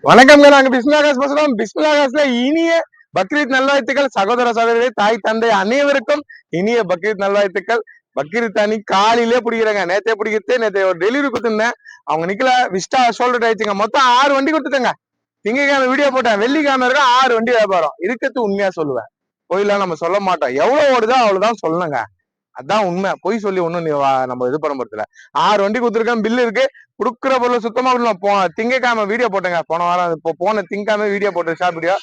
வணக்கம். நாங்க பிஸ்மில்லாஹ் பேசுறோம். பிஸ்மில்லாஹ்ல இனிய பக்ரீத் நல்வாழ்த்துக்கள். சகோதர சகோதரி, தாய் தந்தை அனைவருக்கும் இனிய பக்ரீத் நல்வாழ்த்துக்கள். பக்ரீத் அணி காலையிலே பிடிக்கிறாங்க. நேத்தே பிடிக்கிறது. நேற்று ஒரு டெலிவரி கொடுத்துருந்தேன். அவங்க நிக்கல, விஸ்டா ஷோல்டர் ஆயிடுச்சுங்க. மொத்தம் 6 வண்டி கொடுத்துட்டேங்க. திங்கக்கிழமை வீடியோ போட்டேன், வெள்ளிக்கிழமை இருக்கும் 6 வண்டி வியாபாரம். இருக்கிறது உண்மையா சொல்லுவேன், போயிலாம் நம்ம சொல்ல மாட்டோம். எவ்வளவு ஓடுதோ அவ்வளவுதான் சொல்லணுங்க. அதான் உண்மை. பொய் சொல்லி ஒண்ணும் நம்ம இது பண்ண போறதுல. 6 வண்டி கொடுத்துருக்கேன், பில்லு இருக்கு. குடுக்குற பொருள் சுத்தமா திங்கக்கிழமை வீடியோ போட்டேங்க. போன வாரம் இப்போ போன திங்கக்கிழமை வீடியோ போட்டு ஷார்ட் வீடியோ.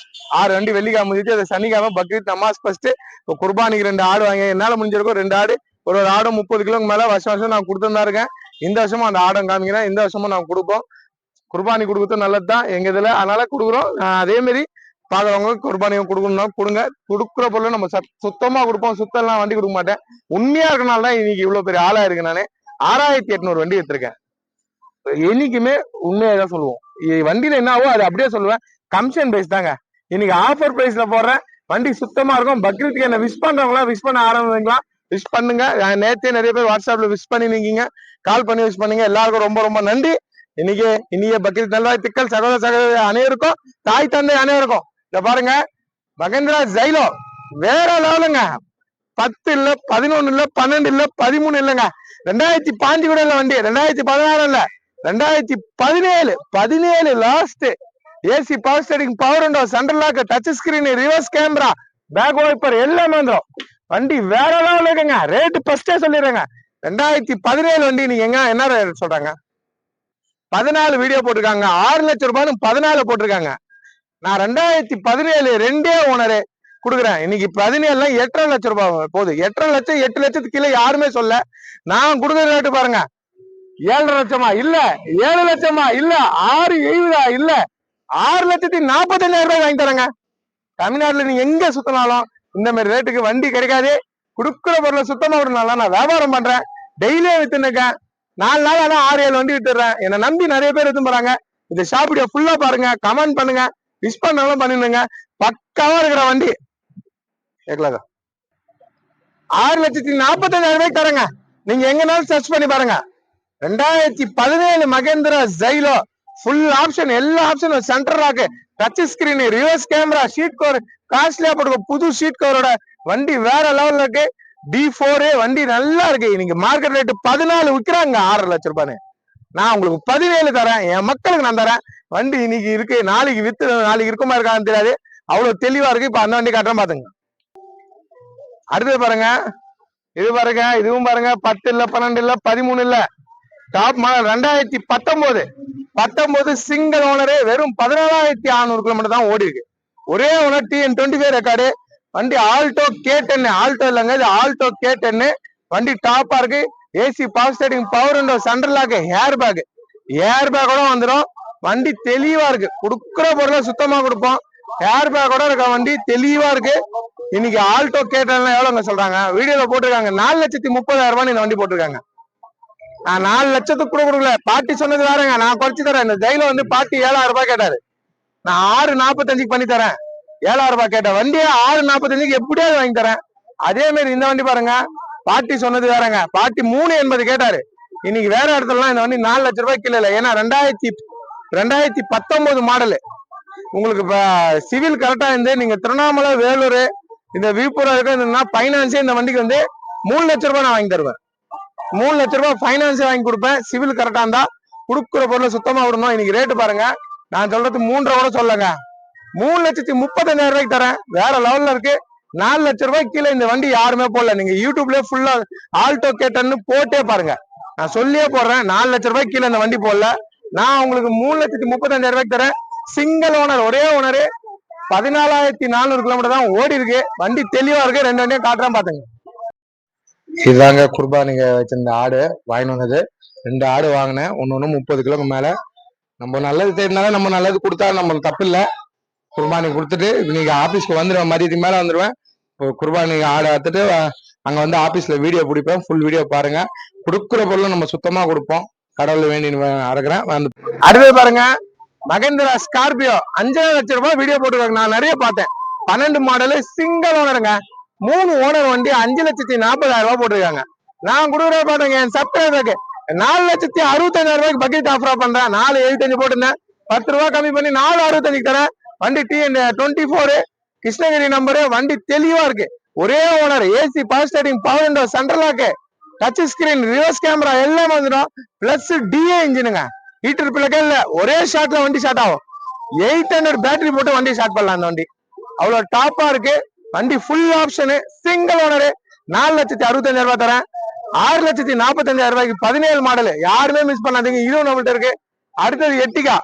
6 வண்டி வெள்ளிக்கிழமை முடிச்சு, அது சனிக்கிழமை பக்ரீத் நமாஸ் ஃபர்ஸ்ட். இப்போ குர்பானிக்கு 2 ஆடு வாங்க. என்னால முடிஞ்சிருக்கும் 2 ஆடு. ஒரு ஆடும் 30 கிலோக்கு மேல வருஷம் நான் கொடுத்துருந்தா இருக்கேன். இந்த வருஷமும் அந்த ஆடம் காமிக்கிறேன். இந்த வருஷமும் நான் கொடுப்போம். குர்பானி கொடுக்குறது நல்லதுதான் எங்க இதுல, அதனால கொடுக்குறோம். அதே மாதிரி பாக்குறவங்க குர்பானியும் கொடுக்கணும், கொடுங்க. கொடுக்குற பொருள் நம்ம சுத்தமா கொடுப்போம். சுத்தம் எல்லாம் வண்டி கொடுக்க மாட்டேன். உண்மையா இருக்கனால தான் இன்னைக்கு இவ்வளவு பெரிய ஆளா இருக்கு. நானு 6800 வண்டி எடுத்திருக்கேன். என்னைக்குமே உண்மையா சொல்லுவோம். வண்டியில என்ன ஆகும் அது அப்படியே சொல்லுவேன். கமிஷன் பிரைஸ் தாங்க. இன்னைக்கு ஆஃபர் பிரைஸ்ல போடுறேன். வண்டி சுத்தமா இருக்கும். பக்ரீத்துக்கு என்ன விஷ் பண்றவங்களா விஷ் பண்ண ஆரம்பிக்கலாம். விஷ் பண்ணுங்க. நேத்தே நிறைய பேர் வாட்ஸ்அப்ல விஷ் பண்ணி நீங்க கால் பண்ணி விஷ் பண்ணுங்க. எல்லாருக்கும் ரொம்ப ரொம்ப நன்றி. இன்னைக்கு இனிய பக்ரீத் நல்வாழ்த்துக்கள். சகோதர சகோதரி அனைவருக்கும், தாய் தந்தை அனைவருக்கும். இத பாருங்க, மகேந்திரா ஜைலோ வேற லெவலுங்க. 10 இல்ல, 11 இல்ல, 12 இல்ல, 13 இல்லங்க. 2005 கூட இல்ல வண்டி. 2016 இல்ல, 2017 last. AC power steering, power window, central lock, touch screen, reverse camera, back wiper எல்லாமே வந்துடும். வண்டி வேற லெவல் இருக்குங்க. ரேட்டு ஃபர்ஸ்டே சொல்லிடுறேங்க. 2017 வண்டி நீங்க எங்க என்ன ரேட் சொல்றாங்க? 14 வீடியோ போட்டிருக்காங்க. 6 லட்சம் ரூபாய் 14 போட்டிருக்காங்க. நான் 2017 2 ஓனரு கொடுக்குறேன். இன்னைக்கு 17 8.5 லட்சம் ரூபாய் போகுது. 8.5 லட்சம் 8 லட்சத்துக்கு கீழே யாருமே சொல்ல. நான் கொடுக்குற ரேட்டு பாருங்க. 7.5 லட்சமா இல்ல, 7 லட்சமா இல்ல, 6.70 இல்ல, 6,45,000 ரூபாய் வாங்கி தரேங்க. தமிழ்நாட்டுல நீங்க எங்க சுத்தினாலும் இந்த மாதிரி ரேட்டுக்கு வண்டி கிடைக்காது. கொடுக்குற பொருளை சுத்தமா விடனால நான் வியாபாரம் பண்றேன். டெய்லியே வித்துருக்கேன். 4 நாள் ஆனா 6-7 வண்டி வித்துறேன். என்னை நம்பி நிறைய பேர் எடுத்து போறாங்க. இந்த ஷாப் வீடியோ ஃபுல்லா பாருங்க, கமெண்ட் பண்ணுங்க, விஷ் பண்ணாலும் பண்ணிடுங்க. பக்காவா இருக்கிற வண்டி 6,45,000 ரூபாய்க்கு தரேங்க. நீங்க எங்கனாலும் சர்ச் பண்ணி பாருங்க. 2017 மகேந்திரா ஜைலோ ஃபுல் ஆப்ஷன், எல்லா ஆப்ஷனும், center lock, touch screen, reverse camera, seat cover, காஸ்ட்லியா போட்டு புது ஷீட் கவரோட வண்டி வேற லெவல்ல இருக்கு. D4 வண்டி நல்லா இருக்கு. இன்னைக்கு மார்க்கெட் ரேட் 14 விற்கிறாங்க. 6 லட்சம் ரூபாய். நான் உங்களுக்கு 17 தரேன். என் மக்களுக்கு நான் தரேன். வண்டி இன்னைக்கு இருக்கு, நாளைக்கு வித்து நாளைக்கு இருக்குமா இருக்கான்னு தெரியாது. அவ்வளவு தெளிவா இருக்கு. இப்ப அந்த வண்டி காட்டுறேன் பாத்துங்க. அடுத்தது பாருங்க, இது பாருங்க, இதுவும் பாருங்க. 10 இல்ல, 12 இல்ல, 13 இல்ல, டாப் மாடல் 2019 சிங்கிள் ஓனரு. வெறும் 14,600 கிலோமீட்டர் தான் ஓடி இருக்கு. ஒரே ஓனர், TN25 ரெக்கார்டு. வண்டி ஆல்டோ K10. ஆல்டோ இல்லைங்க, இது ஆல்டோ K10. வண்டி டாப்பா இருக்கு. AC power steering, power window, central lock, air பேக்கோட வந்துடும். வண்டி தெளிவா இருக்கு. கொடுக்குற பொருளை சுத்தமா கொடுப்போம். ஏர் பேக்கோட இருக்க வண்டி தெளிவா இருக்கு. இன்னைக்கு ஆல்டோ K10 எவ்வளவுங்க சொல்றாங்க? வீடியோல போட்டிருக்காங்க 4,30,000 ரூபாய் இந்த வண்டி போட்டிருக்காங்க. நான் 4 லட்சத்துக்கு கூட கொடுக்கல. பாட்டி சொன்னது வேறங்க, நான் குறைச்சு தரேன். இந்த ஜெயில வந்து பாட்டி 7,000 ரூபாய் கேட்டாரு. நான் 6,45 பண்ணி தரேன். 7,000 ரூபாய் கேட்ட வண்டியை 6,45 எப்படியாவது வாங்கி தரேன். அதே மாதிரி இந்த வண்டி பாருங்க, பாட்டி சொன்னது வேறங்க. பாட்டி 3,80 கேட்டாரு. இன்னைக்கு வேற இடத்துலலாம் இந்த வண்டி 4 லட்சம் ரூபாய் கீழே இல்லை. ஏன்னா 2019 மாடலு. உங்களுக்கு இப்ப சிவில் கரெக்டா இருந்து நீங்க திருவண்ணாமலை, வேலூர், இந்த விழுப்புரம் இருக்க பைனான்ஸே இந்த வண்டிக்கு வந்து 3 லட்சம் ரூபாய் நான் வாங்கி தருவேன். 3 லட்சம் ரூபாய் பைனான்ஸ் வாங்கி கொடுப்பேன். சிவில் கரெக்டா இருந்தா. கொடுக்குற பொருளை சுத்தமா விடணும். இன்னைக்கு ரேட்டு பாருங்க, நான் சொல்றது 3.5 கூட சொல்லுங்க. 3,35,000 ரூபாய்க்கு தரேன். வேற லெவல்ல இருக்கு. 4 லட்சம் ரூபாய்க்கு கீழே இந்த வண்டி யாருமே போடல. நீங்க யூடியூப்ல ஃபுல்லா ஆல்டோ K10 போட்டே பாருங்க. நான் சொல்லியே போடுறேன், 4 லட்சம் ரூபாய்க்கு கீழே இந்த வண்டி போடல. நான் உங்களுக்கு 3,35,000 ரூபாய்க்கு தரேன். சிங்கிள் ஓனர், ஒரே ஓனரு. 14,400 கிலோமீட்டர் தான் ஓடி இருக்கு. வண்டி தெளிவா இருக்கு. 2 வண்டியும் காட்டுறேன் பாத்துங்க. இதுதாங்க குர்பானிங்க வச்சிருந்த ஆடு வாங்கிட்டு வந்தது. 2 ஆடு வாங்கினேன். ஒன்னு 30 கிலோக்கு மேல. நம்ம நல்லது தெரிஞ்சாலும் நம்ம நல்லது கொடுத்தா நம்மளுக்கு தப்பு இல்லை. குர்பானி கொடுத்துட்டு இன்னைக்கு ஆபீஸ்க்கு வந்துடுவேன். மதியத்துக்கு மேல வந்துடுவேன். குர்பானி ஆடை எடுத்துட்டு அங்க வந்து ஆபீஸ்ல வீடியோ பிடிப்பேன். ஃபுல் வீடியோ பாருங்க. கொடுக்குற பொருளும் நம்ம சுத்தமா கொடுப்போம். கடவுள் வேண்டி அறக்குறேன். அடுத்தது பாருங்க, மகேந்திரா ஸ்கார்பியோ 5 லட்சம் ரூபாய் வீடியோ போட்டுருக்காங்க. நான் நிறைய பார்த்தேன். 12 மாடலு, சிங்கிள் ஓனருங்க. 3 ஓனர் வண்டி 5,40,000 ரூபாய் போட்டிருக்காங்க. நான் கொடுக்குற பாத்தீங்க என் சப்ஸ்கிரைபருக்கு 4,65,000 ரூபாய்க்கு பக்கெட் ஆஃபரா பண்றேன். 4,75 போட்டிருந்தேன். ரூபாய் கம்மி பண்ணி 465 தரேன். வண்டி TN24 கிருஷ்ணகிரி நம்பரு. வண்டி தெளிவா இருக்கு. ஒரே owner, AC, power steering, power window, central lock, touch screen, reverse camera எல்லாம் வந்துடும். பிளஸ் DA இன்ஜினுங்க. ஹீட்டர் பிளக்கே இல்ல, ஒரே ஷாட்ல வண்டி ஸ்டார்ட் ஆகும். 800 பேட்டரி போட்டு வண்டி ஸ்டார்ட் பண்ணலாம். அந்த வண்டி அவ்வளவு டாப்பா இருக்கு. வண்டி ஃபுல் ஆப்ஷனு, சிங்கிள் ஓனரு. 4,65,000 ரூபாய் தரேன். 6,45,000 ரூபாய்க்கு 17 மாடல். யாருமே மிஸ் பண்ணாதீங்க. இதுவும் நம்மள்ட்ட இருக்கு. அடுத்தது எட்டிகா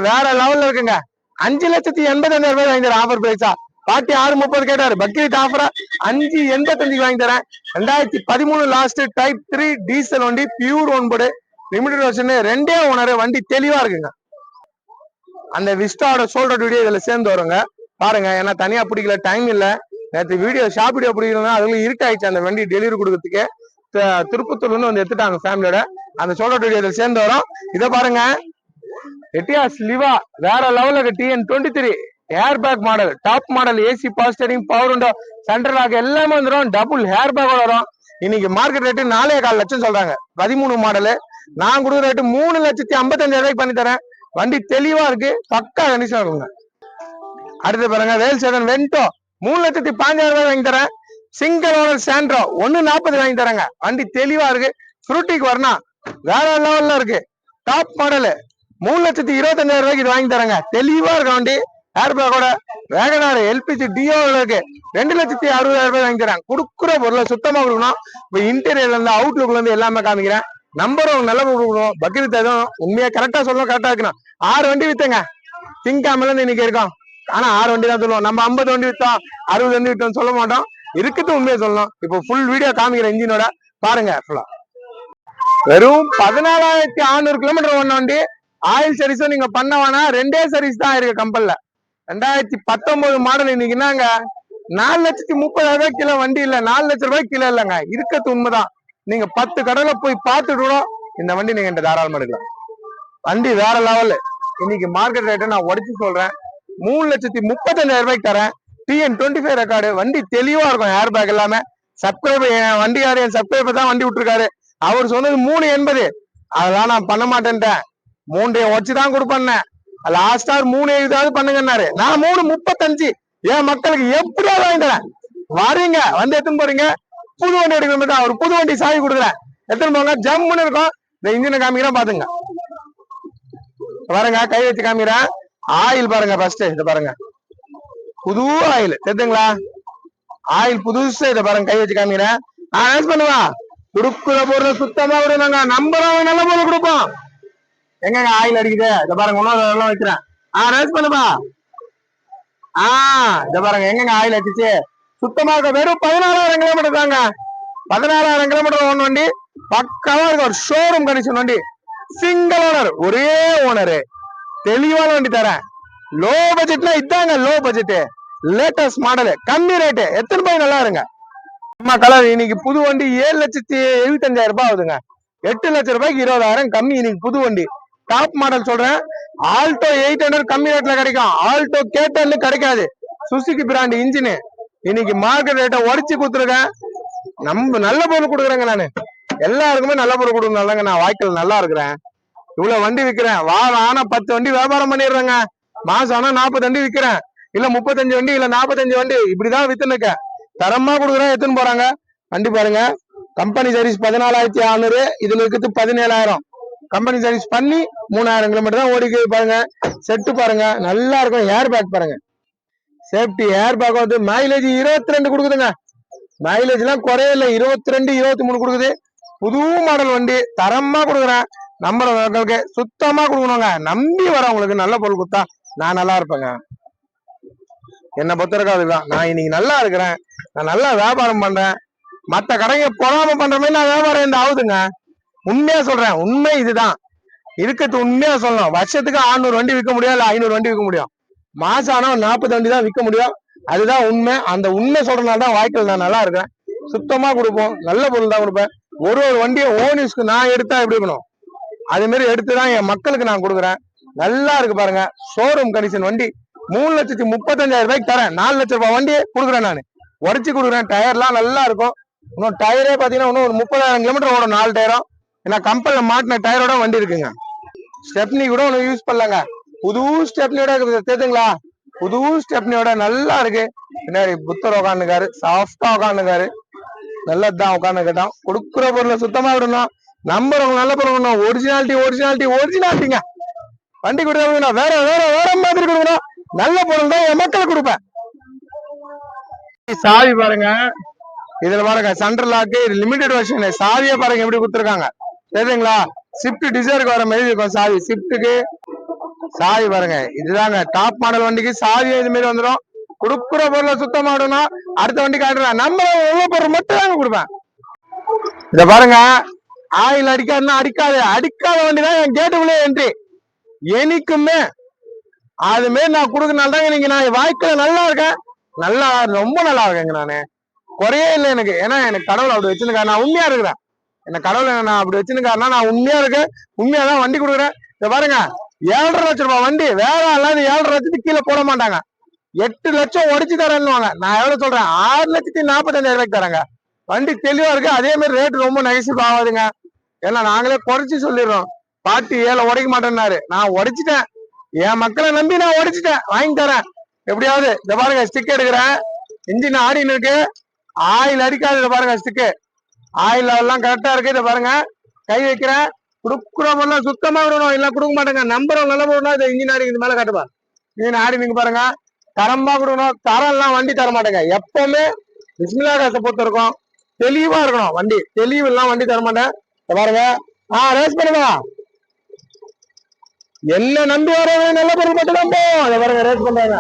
வேற லெவல்ல இருக்குங்க. 5,85,000 ரூபாய் வாங்கி தரேன். ஆஃபர் பிரைஸா பாட்டி 630 கேட்டாரு. பக்ரீத் ஆஃபரா 5,85 வாங்கி தரேன். 2013 லாஸ்ட் டைப் 3 டீசல் வண்டி, பியூர் ஒன்பது லிமிடெட் வெர்ஷன், 2 ஓனர். வண்டி தெளிவா இருக்குங்க. அந்த விஸ்டாவோட சோல்டர் வீடியோ இதுல சேர்ந்து வருங்க பாருங்க. ஏன்னா தனியா பிடிக்கல, டைம் இல்ல. நேற்று வீடியோ ஷாப் வீடியோ பிடிக்கலன்னா அதுல இருட்டாயிடுச்சு. அந்த வண்டி டெலிவரி கொடுக்கறதுக்கு திருப்பத்தூர்ல வந்து எடுத்துட்டாங்க ஃபேமிலியோட. அந்த சோல்டர் வீடியோ இதுல சேர்ந்து வரும். இதை பாருங்க, எட்டியாஸ் லிவா வேற லெவலுக்கு. TN23 air bag model, top model, AC, power steering, power window, central lock எல்லாமே வந்துடும். டபுள் ஹேர் பேக் வரும். இன்னைக்கு மார்க்கெட் ரேட்டு 4,4 லட்சம் சொல்றாங்க. 13 மாடலு. நான் கொடுக்குற ரேட்டு 3,55,000 ரூபாய்க்கு பண்ணி தரேன். வண்டி தெளிவா இருக்கு, பக்கா கண்டிஷன் இருக்குங்க. அடுத்து பாருங்க, வேல் சேதன் வென்டோ 3,15,000 ரூபாய் வாங்கி தரேன். சிங்கிள் ஓனர் சாண்ட்ரோ 1,40 வாங்கி தரேங்க. வண்டி தெளிவா இருக்கு. ஃப்ரூட்டிக்கு வரணும், வேற லெவல்ல இருக்கு. டாப் மாடலு 3,25,000 ரூபாய்க்கு இது வாங்கி தரேங்க. தெளிவா இருக்க வண்டி, ஏர் பேக்கோட. வேகனார் LPG டியோ இருக்கு. 2,60,000 ரூபாய் வாங்கி தரேன். கொடுக்குற பொருளை சுத்தமா கொடுக்கணும். இப்ப இன்டீரியர்ல இருந்து அவுட்லுக்ல இருந்து எல்லாமே காமிக்கிறேன். நம்பரும் நல்ல கொடுக்கணும். பக்ரீத் எதுவும் உண்மையா கரெக்டா சொல்லணும், கரெக்டா இருக்கணும். 6 வண்டி வித்தங்க திங்காமல இருந்து இன்னைக்கு இருக்கோம். ஆனா 6 வண்டி தான் சொல்லுவோம். நம்ம 50 வண்டி வித்தோம், 60 வண்டி வித்தோம் சொல்ல மாட்டோம். இருக்குது உண்மையை சொல்லணும். இப்போ ஃபுல் வீடியோ காமிக்கிற இன்ஜினோட பாருங்க. ஃபுல்லா வெறும் 14,600 கிலோமீட்டர் ஒண்ணு வண்டி. ஆயில் சர்வீஸும் நீங்க பண்ண வேணா, 2 சர்வீஸ் தான் இருக்கு கம்பெனில. 2019 மாடல். இன்னைக்கு என்னங்க 4,30,000 ரூபாய் கிலோ வண்டி இல்ல, 4 லட்சம் ரூபாய் கிலோ இல்லங்க. இருக்கிறது உண்மைதான். நீங்க 10 கடையில போய் பார்த்துட்டு இந்த வண்டி நீங்க இந்த தாராளமா எடுக்கலாம். வண்டி வேற லெவல். இன்னைக்கு மார்க்கெட் ரேட்டை நான் உடச்சு சொல்றேன். 3,35,000 ரூபாய்க்கு தரேன். TN25 record. வண்டி தெளிவா இருக்கும். ஏர் பேக் எல்லாமே. சப்ஸ்கிரைபர் என் வண்டிக்காரு, என் சப்ஸ்கிரைபர் தான் வண்டி விட்டுருக்காரு. அவர் சொன்னது 3,80. அதெல்லாம் நான் பண்ண மாட்டேன்ட்டேன். 3 வச்சுதான் கொடுப்பேன். லாஸ்டா 3,70 பண்ணுங்கன்னாரு. நான் 3,35 என் மக்களுக்கு எப்படியாவது வாங்கி தரேன். வரீங்க வந்து எத்தனை போறீங்க, புது வண்டி எடுக்கிற அவர் புது வண்டி சாவி கொடுக்குறேன். எத்தனை போங்க, ஜம்முன்னு இருக்கும். இந்த இன்ஜினை காமிக்கிறேன் பாத்துங்க. பாருங்க, கை வச்சு காமிக்கிறேன். ஆயில் பாருங்க ஃபர்ஸ்ட். இதை பாருங்க, புது ஆயில் தெரியுதுங்களா? ஆயில் புதுசு. இதை பாருங்க, கை வச்சு காமிக்கிறேன். நான் பண்ணுவா கொடுக்குற பொருள் சுத்தமா விடுவாங்க. நம்பரும் நல்ல பொருள் கொடுப்போம். எங்க ஆயில் அடிக்குது? இதை பாருங்க, இன்னொரு வைக்கிறேன். ரேஸ் பண்ணுப்பா. இதை பாருங்க, எங்க ஆயில் அடிச்சு சுத்தமா இருக்க. வெறும் 14,000 கிலோமீட்டர் தாங்க. 14,000 கிலோமீட்டர் ஒன் வண்டி. பக்காவா இருக்கு. ஒரு ஷோரூம் கண்டிஷன் வண்டி. சிங்கிள் ஓனர், ஒரே ஓனரு. தெளிவான வண்டி தரேன். லோ பட்ஜெட்ல இதாங்க. லோ பட்ஜெட் லேட்டஸ்ட் மாடலு, கம்மி ரேட்டு. எத்தனை ரூபாய் நல்லா இருங்க. நம்ம கலர் இன்னைக்கு புது வண்டி 7,75,000 ரூபாய் ஆகுதுங்க. 8 லட்சம் ரூபாய்க்கு 20,000 கம்மி. இன்னைக்கு புது வண்டி டாப் மாடல் சொல்றேன். ஆல்டோ 800 கம்மி ரேட்ல கிடைக்கும். ஆல்டோ கேட்டர்ல கிடைக்காது. Suzuki brand engine. இன்னைக்கு மார்க்கெட் ரேட்டை உடச்சு கொடுத்துருக்கேன். நம்ம நல்ல பொருள் கொடுக்குறேங்க. நானு எல்லாருக்குமே நல்ல பொருள் கொடுக்கறதுனாலங்க நான் வாய்க்கல் நல்லா இருக்கிறேன். இவ்வளவு வண்டி விற்கிறேன். வாரம் ஆனா 10 வண்டி வியாபாரம் பண்ணிடுறேங்க. மாசம் ஆனா 40 வண்டி விற்கிறேன். இல்ல 35 வண்டி, இல்ல 45 வண்டி, இப்படிதான் வித்துனுக்க. தரமா கொடுக்குறேன். எத்துன்னு போறாங்க. வண்டி பாருங்க, கம்பெனி சர்வீஸ் 14,600. இதுல இருக்குது 17,000. கம்பெனி சர்வீஸ் பண்ணி 3,000 கிலோமீட்டர் தான் ஓடிக்கு. பாருங்க செட்டு பாருங்க, நல்லா இருக்கும். ஏர் பேக் பாருங்க, சேஃப்டி ஏர் பேக் வந்து மைலேஜ் 22 கொடுக்குதுங்க. மைலேஜ் எல்லாம் குறையில, 22 23 கொடுக்குது. புது மாடல் வண்டி தரமா கொடுக்குறேன். நம்புறவங்களுக்கு சுத்தமா கொடுக்கணுங்க. நம்பி வரவங்களுக்கு நல்ல பொருள் கொடுத்தா நான் நல்லா இருப்பேங்க. என்னை பொறுத்தவரைக்கும் அதுதான். நான் இன்னைக்கு நல்லா இருக்கிறேன். நான் நல்லா வியாபாரம் பண்றேன். மத்த கடைங்க பொறாம பண்ற மாதிரி நான் வியாபாரம் இந்த ஆகுதுங்க. உண்மையா சொல்றேன். உண்மை இதுதான் இருக்கிறது. உண்மையா சொல்லணும். வருஷத்துக்கு 600 வண்டி விற்க முடியும், இல்ல 500 வண்டி விற்க முடியும். மாசம் ஆனா 40 வண்டி தான் விற்க முடியும். அதுதான் உண்மை. அந்த உண்மை சொல்றதுனால தான் வாய்க்கல் நான் நல்லா இருக்கேன். சுத்தமா கொடுப்போம், நல்ல பொருள் தான் கொடுப்பேன். ஒரு வண்டியை ஓனிஸ்க்கு நான் எடுத்தா எப்படி இருக்கணும், அதே மாதிரி எடுத்துதான் என் மக்களுக்கு நான் கொடுக்குறேன். நல்லா இருக்கு பாருங்க. ஷோரூம் கண்டிஷன் வண்டி. 3,35,000 ரூபாய்க்கு தரேன். 4 லட்சம் ரூபாய் வண்டியை கொடுக்குறேன். நான் உடச்சு கொடுக்குறேன். டயர்லாம் நல்லா இருக்கும். இன்னும் டயரே பாத்தீங்கன்னா இன்னும் ஒரு 30,000 கிலோமீட்டர் ஓடும். 4 டயரும். ஏன்னா கம்பெனில மாட்டின டயரோட வண்டி இருக்குங்க. ஸ்டெப்னி கூட ஒண்ணு யூஸ் பண்ணலாங்க. புது ஸ்டெப்னியோட தெரியுதுங்களா? புது ஸ்டெப்னியோட நல்லா இருக்கு. பின்னாடி புத்தர் உட்காந்துக்காரு, சாஃப்டா உட்காந்துக்காரு. நல்லதுதான் உட்காந்துக்கிட்டான். கொடுக்குற பொருளை சுத்தமா விடணும். நம்புறவங்க நல்ல பொருள். ஒரிஜினாலிட்டிங்க. வண்டி கொடுத்தா வேற வேற வேற மாதிரி கொடுக்கணும். நல்ல பொருள் தான் என் மக்களுக்கு கொடுப்பேன். சாவி பாருங்க, இதுல பாருங்க சென்ட்ரல் லாக்கு, இது லிமிடெட் வெர்ஷன். சாவியை பாருங்க எப்படி கொடுத்துருக்காங்க தெரியுதுங்களா? ஸ்விஃப்ட் டிசைருக்கு வர மாதிரி இருக்கும் சாவி. ஸ்விஃப்ட்டுக்கு சாவி பாருங்க, இதுதாங்க டாப் மாடல் வண்டிக்கு சாவி இது மாதிரி வந்துடும். கொடுக்குற பொருளை சுத்தமாடணும். அடுத்த வண்டி காட்டுறேன். நம்ம எவ்வளவு பொருள் மட்டும் தாங்க கொடுப்பேன். இத பாருங்க, ஆயில் அடிக்காதுன்னா அடிக்காத வண்டி தான் என் கேட்டுக்குள்ளே என்ட்ரி. எனக்குமே அது மாரி நான் கொடுக்கறனால தாங்க நீங்க நான் வாழ்க்கையில நல்லா இருக்கேன். நல்லா ரொம்ப நல்லா இருக்கேங்க. நானு குறையே இல்லை எனக்கு. ஏன்னா எனக்கு கடவுள் அப்படி வச்சிருக்காரு. நான் உண்மையா இருக்கிறேன். என்ன கடவுள் நான் அப்படி வச்சிருக்காருன்னா நான் உண்மையா இருக்கேன். உண்மையாதான் வண்டி கொடுக்குறேன். இத பாருங்க, 7,5 லட்சம் ரூபாய் வண்டி. வேற எல்லாம் 7,5 லட்சத்துக்கு கீழே போட மாட்டாங்க. 8 லட்சம் உடைச்சு தரேன்னுவாங்க. நான் எவ்வளவு சொல்றேன்? 6,45,000 ரூபாய்க்கு தரேங்க. வண்டி தெளிவா இருக்கு. அதே மாதிரி ரேட் ரொம்ப நெகசிவ் ஆகாதுங்க. ஏன்னா நாங்களே குறைச்சி சொல்லிடுறோம். பாட்டி 7 உடைக்க மாட்டேன்னாரு. நான் உடைச்சிட்டேன். என் மக்களை நம்பி நான் உடைச்சிட்டேன். வாங்கி தரேன் எப்படியாவது. இத பாருங்க, ஸ்டிக் எடுக்கிறேன். இன்ஜின் ஆடின்னு இருக்கு. ஆயில் அடிக்காது. இத பாருங்க, ஸ்டிக்கு ஆயில் எல்லாம் கரெக்டா இருக்கு. இத பாருங்க, கை வைக்கிறேன். குடுக்குறவங்க சுத்தமா விடணும். இல்ல கொடுக்க மாட்டேங்க. நம்பர் நல்ல போடணும். இதை இன்ஜின் ஆடி இது மேல காட்டுப்பா. இன்ஜின் ஆடி நீங்க பாருங்க, தரமா கொடுக்கணும். தரம் எல்லாம் வண்டி தர மாட்டேங்க. எப்பவுமே பிஸ்மில்லா காசை பொறுத்த இருக்கும். தெளிவா இருக்கணும் வண்டி. தெளிவு எல்லாம் வண்டி தர மாட்டேன். பாருங்க, ரேஸ் பண்ணுங்க. என்ன நம்பி வரவங்க நல்ல பொருள் மட்டும் தான் போவோம். அதை பாருங்க, ரேஸ் பண்றாங்க.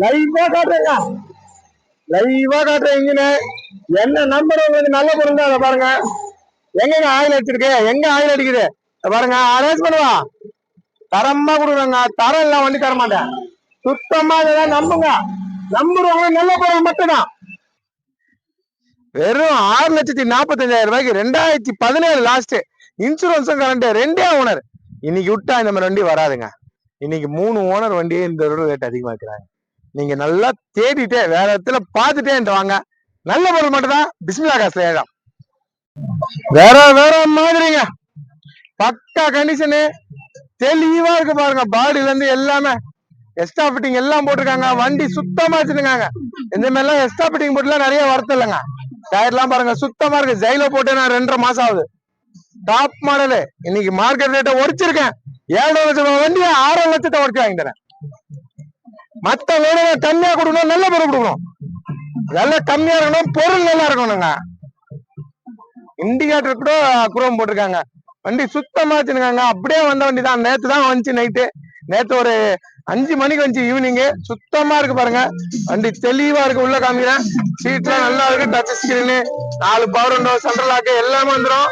லைவா காட்டுறேங்க, லைவா காட்டுறேன் இன்ஜின். என்ன நம்புறவங்க நல்ல பொருள் தான். அதை பாருங்க, எங்க ஆயில் அடிச்சிருக்கு, எங்க ஆயில் அடிக்குது பாருங்க. ரேஸ் பண்ணுவா. தரமா கொடுக்குறாங்க. தரம் எல்லாம் வண்டி தர மாட்டேன். சுத்தமா இதெல்லாம் நம்புங்க. நம்புறவங்க நல்ல பொருள் மட்டும்தான். வெறும் 6,45,000 ரூபாய்க்கு 2017 லாஸ்ட். இன்சூரன்ஸும் current, 2 owner. இன்னைக்கு விட்டா இந்த மாதிரி வண்டி வராதுங்க. இன்னைக்கு 3 ஓனர் வண்டியே இந்த ரேட் அதிகமா இருக்கிறாங்க. நீங்க நல்லா தேடிட்டே வேற இடத்துல பாத்துட்டே வாங்க. நல்ல பொருள் மட்டும் தான். பிஸ்மில்லா காசுல ஏழாம். வேற வேற மாதிரிங்க. பக்கா கண்டிஷனு, தெளிவா இருக்கு பாருங்க. பாடியில இருந்து எல்லாமே எக்ஸ்ட்ரா ஃபிட்டிங் எல்லாம் போட்டிருக்காங்க. வண்டி சுத்தமா வச்சிருக்காங்க. இந்த மாதிரி எல்லாம் எக்ஸ்ட்ரா ஃபிட்டிங் போட்டுலாம் நிறைய வருத்தம் இல்லைங்க. டயர் எல்லாம் பாருங்க சுத்தமா இருக்கு. ஜெயில போட்டு நான் 2.5 மாசம் ஆகுது. Top model. இன்னைக்கு மார்க்கெட் ரேட்டை உடைச்சிருக்கேன். 7,5 லட்சம் ரூபாய் வண்டியை 6 லட்சத்தை உடச்சு வாங்கி தரேன். மத்த வேலை கம்மியா கொடுக்கணும். நல்ல பொருள் கொடுக்கணும். விலை கம்மியா இருக்கணும். பொருள் நல்லா இருக்கணுங்க. இண்டிகேட்டர் கூட குரோம் போட்டிருக்காங்க. வண்டி சுத்தமா வச்சிருக்காங்க. அப்படியே வந்த வண்டி தான். நேத்து தான் வந்துச்சு நைட்டு. நேத்து ஒரு 5 மணிக்கு வந்துச்சு ஈவினிங். சுத்தமா இருக்கு பாருங்க. வண்டி தெளிவா இருக்கு. உள்ள காமிக்கிறேன். சீட்லாம் நல்லா இருக்கு. Touch screen, 4 power window, central lock எல்லாமே வந்துடும்.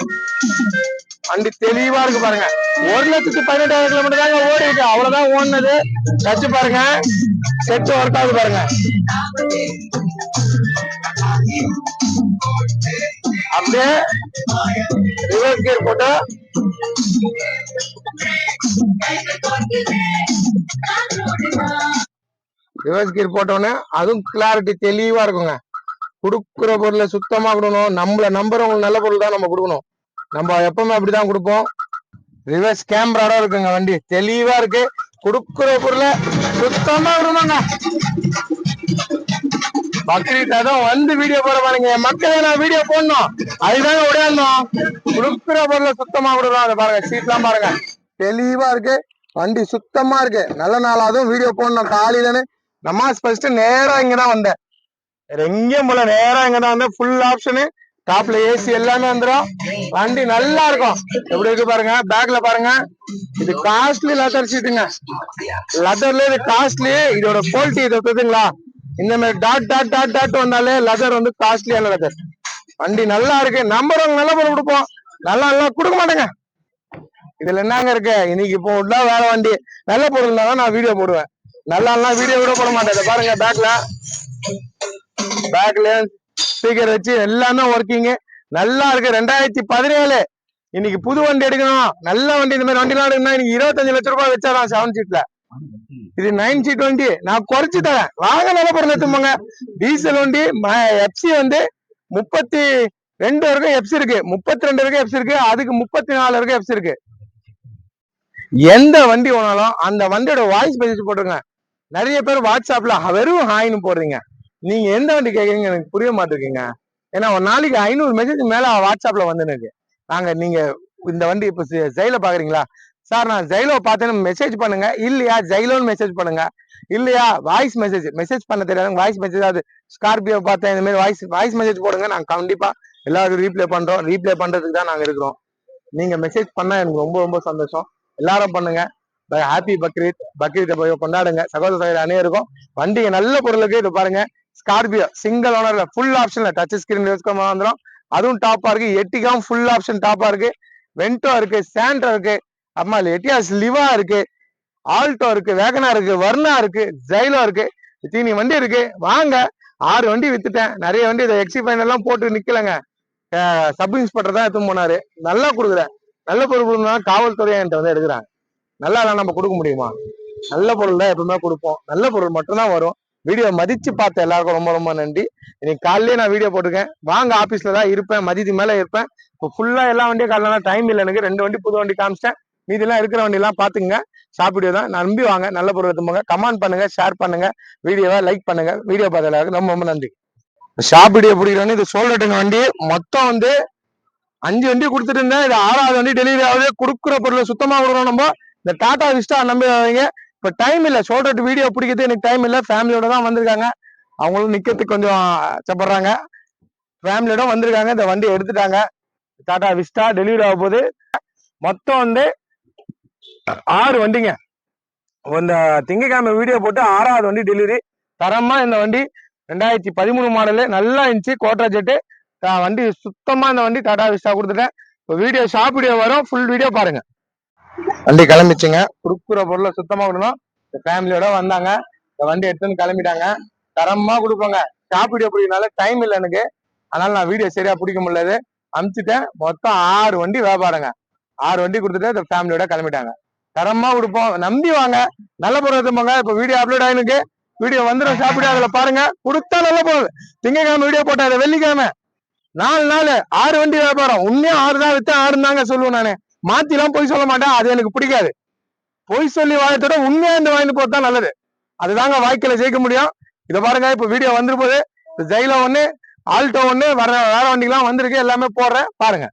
வண்டி தெளிவா இருக்கு பாருங்க. 1,18,000 கிலோமீட்டர் தாங்க ஓடி இருக்கு. அவ்வளவுதான் ஓடுனது. டச் பாருங்க, செட் ஒர்க் ஆகுது பாருங்க. அப்படியே ரிவர்ஸ் கியர் போட்டு ரிவர்ஸ் கியர் போட்டோன்னே அதுவும் கிளாரிட்டி தெளிவா இருக்குங்க. கொடுக்குற பொருளை சுத்தமா கொடுக்கணும். நம்மள நம்புறவங்களுக்கு நல்ல பொருள் தான் நம்ம கொடுக்கணும். நம்ம எப்பவுமே அப்படிதான் கொடுப்போம். ரிவர்ஸ் கேமராட இருக்குங்க. வண்டி தெளிவா இருக்கு. கொடுக்குற பொருளை சுத்தமா விடணுங்க. பக்ரீத் அதுவும் வந்து வீடியோ போட பாருங்க. மக்களை நான் வீடியோ போடணும். அதுதாங்க உடையாடணும். கொடுக்குற பொருளை சுத்தமா விடணும். அதை பாருங்க, சீட்லாம் பாருங்க தெளிவா இருக்கு. வண்டி சுத்தமா இருக்கு. நல்ல நாள். அதுவும் வீடியோ போடணும். காலையிலன்னு நமாஸ் படிச்சுட்டு நேரா இங்கதான் வந்தேன். வேற எங்கேயும் போல, நேரா இங்கதான் வந்தேன். ஃபுல் ஆப்ஷனு, டாப்ல ஏசி எல்லாமே வந்துடும். வண்டி நல்லா இருக்கும். எப்படி இருக்கு பாருங்க. பேக்ல பாருங்க. இது காஸ்ட்லி லெதர் சீட்டுங்க. லெதர்ல இது காஸ்ட்லி. இதோட குவாலிட்டி இதை தெரியுங்களா? இந்த மாதிரி டாட் டாட் டாட் டாட் வந்தாலே லெதர் வந்து காஸ்ட்லியான லெதர். வண்டி நல்லா இருக்கு. நம்புறவங்க நல்ல பொருள் கொடுப்போம். நல்லா எல்லாம் கொடுக்க மாட்டேங்க. இதுல என்னங்க இருக்கு? இன்னைக்கு இப்போ உள்ள வேற வண்டி நல்ல பொருள் தான் நான் வீடியோ போடுவேன். நல்லா எல்லாம் வீடியோ கூட போட மாட்டேன். பாருங்க, பேக்ல ஸ்பீக்கர் வச்சு எல்லாமே ஒர்க்கிங் நல்லா இருக்கு. 2017 இன்னைக்கு புது வண்டி எடுக்கணும். நல்ல வண்டி. இந்த மாதிரி வண்டி எல்லாம் எடுக்கணும். இன்னைக்கு 25 லட்சம் ரூபாய் வச்சாதான் 7 சீட்ல. இது 9 சீட் வண்டி. நான் குறைச்சு தரேன். வாங்க, நல்ல பொருள் எடுத்துப்போங்க. டீசல் வண்டி. எஃப்சி வந்து 32 வரைக்கும் எஃப்சி இருக்கு. 32 வரைக்கும் எஃப்சி இருக்கு. அதுக்கு 34 வரைக்கும் எஃப்சி இருக்கு. எந்த வண்டி வேணாலும் அந்த வண்டியோட வாய்ஸ் மெசேஜ் போட்டுருங்க. நிறைய பேர் வாட்ஸ்அப்ல வெறும் ஹாய்னு போடுறீங்க. நீங்க எந்த வண்டி கேட்குறீங்க எனக்கு புரிய மாட்டேங்குங்க. ஏன்னா ஒரு நாளைக்கு 500 மெசேஜ் மேல வாட்ஸ்அப்ல வந்துருக்கு. நீங்க இந்த வண்டி இப்ப ஜெயில பாக்குறீங்களா சார், நான் ஜெயிலோ பார்த்தேன்னு மெசேஜ் பண்ணுங்க. இல்லையா ஜெயிலோன்னு மெசேஜ் பண்ணுங்க. இல்லையா வாய்ஸ் மெசேஜ் பண்ண தெரியாது, வாய்ஸ் மெசேஜ். அது ஸ்கார்பியோ பார்த்தேன் இந்த மாதிரி வாய்ஸ் மெசேஜ் போடுங்க. நாங்க கண்டிப்பா எல்லாருக்கும் ரீப்ளே பண்றோம். ரீப்ளே பண்றதுக்கு தான் நாங்க இருக்கிறோம். நீங்க மெசேஜ் பண்ணா எனக்கு ரொம்ப ரொம்ப சந்தோஷம். எல்லாரும் பண்ணுங்க. ஹாப்பி பக்ரீத். பக்ரீத்தை போய் கொண்டாடுங்க. சகோதர சகோதரி அனைவருக்கும் வண்டிக்கு நல்ல பொருளுக்கு இது பாருங்க. ஸ்கார்பியோ சிங்கிள் ஓனர்ல ஃபுல் ஆப்ஷன்ல டச் ஸ்கிரீன் வந்துடும். அதுவும் டாப்பா இருக்கு. எட்டிகாவும் ஃபுல் ஆப்ஷன் டாப்பா இருக்கு. வென்டோ இருக்கு, சாண்ட்ரா இருக்கு, அம்மா எட்டியாஸ் லிவா இருக்கு, ஆல்டோ இருக்கு, வேகனா இருக்கு, வர்ணா இருக்கு, ஜைலோ இருக்கு. இத்தனி வண்டி இருக்கு. வாங்க. 6 வண்டி வித்துட்டேன். நிறைய வண்டி இதை எக்ஸி ஃபைன் எல்லாம் போட்டு நிக்கலங்க. சப் இன்ஸ்பெக்டர் தான் எடுத்து போனாரு. நல்லா கொடுக்குறேன். நல்ல பொருள் கொடுக்கணும். காவல்துறை என்கிட்ட வந்து எடுக்கிறாங்க. நல்லா இல்ல நம்ம கொடுக்க முடியுமா? நல்ல பொருள் தான் எப்பவுமே கொடுப்போம். நல்ல பொருள் மட்டும்தான் வரும். வீடியோ மதிச்சு பார்த்த எல்லாருக்கும் ரொம்ப ரொம்ப நன்றி. இன்னைக்கு காலையிலேயே நான் வீடியோ போட்டிருக்கேன். வாங்க, ஆபீஸ்ல தான் இருப்பேன், மதியத்துக்கு மேல இருப்பேன். இப்போ ஃபுல்லா எல்லா வண்டியும் காலையில டைம் இல்லை எனக்கு. 2 வண்டி புது வண்டி காமிச்சிட்டேன். மீதி எல்லாம் இருக்கிற வண்டி எல்லாம் பாத்துங்க. ஷாப் வீடியோ தான், நம்பி வாங்க. நல்ல பொருள் எடுத்துப்போங்க. கமெண்ட் பண்ணுங்க, ஷேர் பண்ணுங்க, வீடியோவை லைக் பண்ணுங்க. வீடியோ பார்த்த எல்லாருக்கும் ரொம்ப ரொம்ப நன்றி. ஷாப் வீடியோ பிடிக்கிறவங்க இது சோல்டட்டுங்க வண்டி. மொத்தம் வந்து 5 வண்டி கொடுத்துட்டு இருந்தேன். இது 6வது வண்டி டெலிவரி ஆகுது. கொடுக்குற பொருளை சுத்தமா கொடுக்குறோம் நம்ம. இந்த டாடா விஸ்டா நம்பி வைங்க. இப்ப டைம் இல்ல, சோல்டட் வீடியோ பிடிக்கிறது எனக்கு டைம் இல்ல. ஃபேமிலியோட தான் வந்திருக்காங்க. அவங்களும் நிக்கிறதுக்கு கொஞ்சம் அச்சப்படுறாங்க. ஃபேமிலியோட வந்திருக்காங்க. இந்த வண்டி எடுத்துட்டாங்க. டாடா விஸ்டா டெலிவரி ஆக போகுது. மொத்தம் வந்து 6 வண்டிங்க. இந்த திங்கக்கிழமை வீடியோ போட்டு 6வது வண்டி டெலிவரி. தரமா இந்த வண்டி 2013 மாடலு, நல்லா இருந்துச்சு. கோட்ரா ஜெட்டு வண்டி. சுத்தமா இந்த வண்டி டாடா விஸ்டா கொடுத்துட்டேன். இப்போ வீடியோ ஷாப் வீடியோ வரும். ஃபுல் வீடியோ பாருங்க. வண்டி கிளம்பிச்சுங்க. கொடுக்குற பொருளை சுத்தமா விடணும். இந்த ஃபேமிலியோட வந்தாங்க. இந்த வண்டி எடுத்துன்னு கிளம்பிட்டாங்க. தரமா கொடுப்பாங்க. ஷாப் வீடியோ பிடிக்கிறதுனால டைம் இல்லை எனக்கு. அதனால நான் வீடியோ சரியா பிடிக்க முடியாது. அனுப்பிச்சிட்டேன். மொத்தம் 6 வண்டி வியாபாரங்க. 6 வண்டி கொடுத்துட்டு இந்த ஃபேமிலியோட கிளம்பிட்டாங்க. தரமா கொடுப்போம், நம்பி வாங்க. நல்ல பொருள் எடுத்துப்போங்க. இப்போ வீடியோ அப்லோட் ஆயிருக்கு. வீடியோ வந்துடும் ஷாப் வீடியோ. அதுல பாருங்க. கொடுத்தா நல்ல பொருள். திங்கக்கிழமை வீடியோ போட்டாரு, வெள்ளிக்கிழமை 4 நாள் 6 வண்டி வியாபாரம். உண்மையா 6 தான் வித்தேன், 6 தாங்க சொல்லுவேன் நானு. மாத்தி எல்லாம் பொய் சொல்ல மாட்டேன். அது எனக்கு பிடிக்காது. பொய் சொல்லி வாயத்தோட உண்மையா இந்த வாங்கி போட்டா நல்லது. அதுதாங்க வாழ்க்கையில ஜெயிக்க முடியும். இதை பாருங்க. இப்ப வீடியோ வந்துரு போது. ஜெயில ஒண்ணு, ஆல்டோ ஒண்ணு, வேற வண்டிக்கெல்லாம் வந்திருக்கு. எல்லாமே போடுறேன் பாருங்க.